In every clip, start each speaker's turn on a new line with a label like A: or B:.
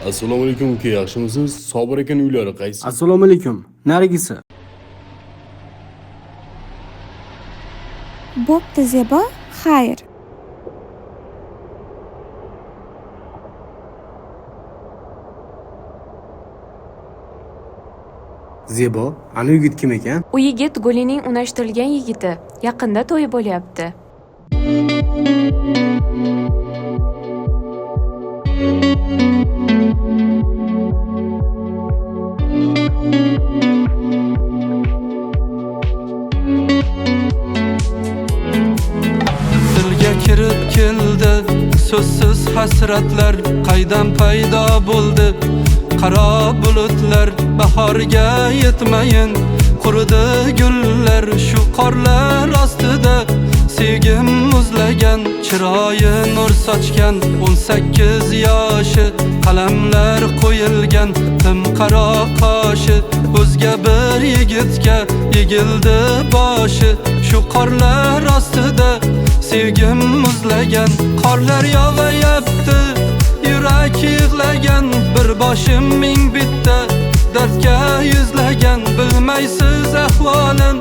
A: Assalomu alaykum uka, yaxshimisiz? Sobir akaning uylari qaysi?
B: Assalomu alaykum. Narigisi.
C: Bo'pti Zebo, xayr.
B: Zebo, ana yigit kim ekan?
D: U yigit Gulining unashtirilgan yigiti. Yaqinda to'yi bo'lyapti.
E: Dilga kirib keldi so'zsiz hasratlar, qaydan paydo bo'ldi qaro bulutlar. Bahorga yetmayin quridi gullar, shu qorlar ostida sevgim muzlagan. Chiroyi nur sochgan 18 yoshi, qalamlar qo'yilgan tim qaro qoshi. O'zga bir yigitga egildi boshi, shu qorlar ostida sevgim muzlagan. Qorlar yog'ayapti, yurak yig'lagan, bir boshim ming bitta dardga yuzlagan. Bilmaysiz ahvolim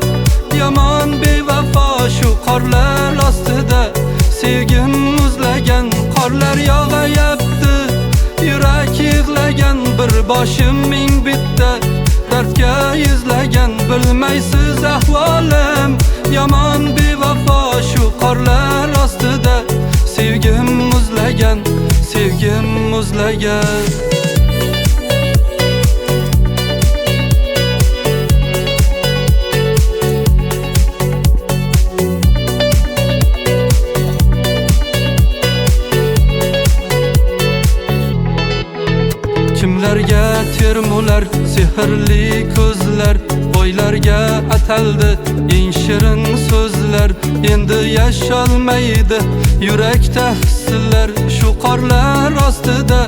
E: yomon bevafo, shu qorlar ostida sevgim muzlagan. Qorlar yog'ayapti, yurak yig'lagan, bir boshim ming bitta dardga yuzlagan. Bilmaysiz ahvolim yomon bevafo, shu qorlar ostida sevgim muzlagan, sevgim muzlagan. Kimlarga termular sehrli ko'zlar, boylarga ataldi eng shirin so'zlar. Endi yasholmaydi yurakda hislar, shu qorlar ostida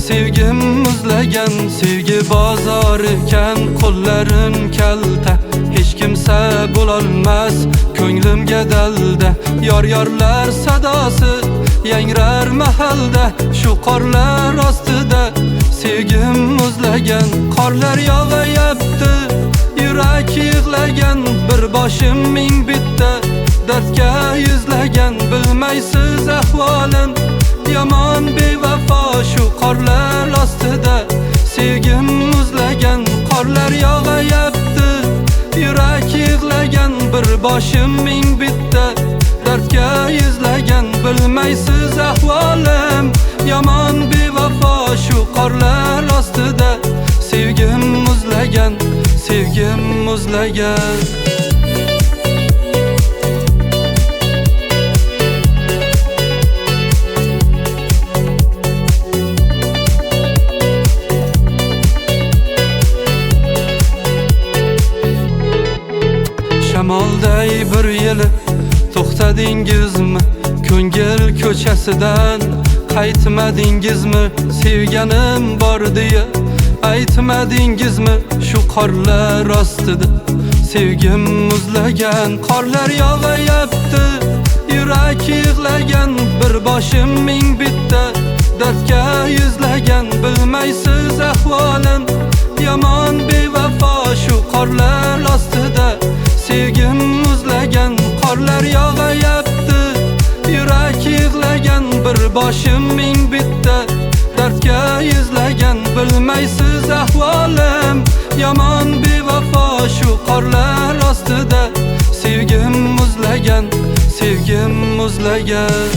E: sevgim muzlagan. Sevgi bozor ekan, qo'llarim kalta, hech kimsa bo'lolmas ko'nglimga dalda. Yor-yorlar sadosi yangrar mahalda, shu qorlar ostida sevgim muzlagan. Qorlar yog'ayapti, yurak yig'lagan, bir boshim ming bitta dardga yuzlagan. Bilmaysiz ahvolim yomon bevafo, shu qorlar ostida sevgim muzlagan. Qorlar yog'ayapti, yurak yig'lagan, bir boshim ming bitta dardga yuzlagan. Bilmaysiz ahvolim yomon bevafo, shu qorlar ostida sevgim muzlagan, sevgim muzlagan. Shamolday bir yili to'xtadingizmi? Ko'ngil ko'chasidan qaytmadingizmi? Sevganim bor deya aytmadingizmi? Shu qorlar ostida sevgim muzlagan. Qorlar yog'ayapti, yurak yig'lagan, bir boshim ming bitta dardga yuzlagan. Bilmaysiz ahvolim yomon bevafo, shu qorlar ostida sevgim muzlagan. Qorlar yog'ayapti, yurak yig'lagan, bir boshim ming bitta dardga yuzlagan. Bilmaysiz ahvolim yomon bevafo, shu qorlar ostida sevgim muzlagan, sevgim muzlagan.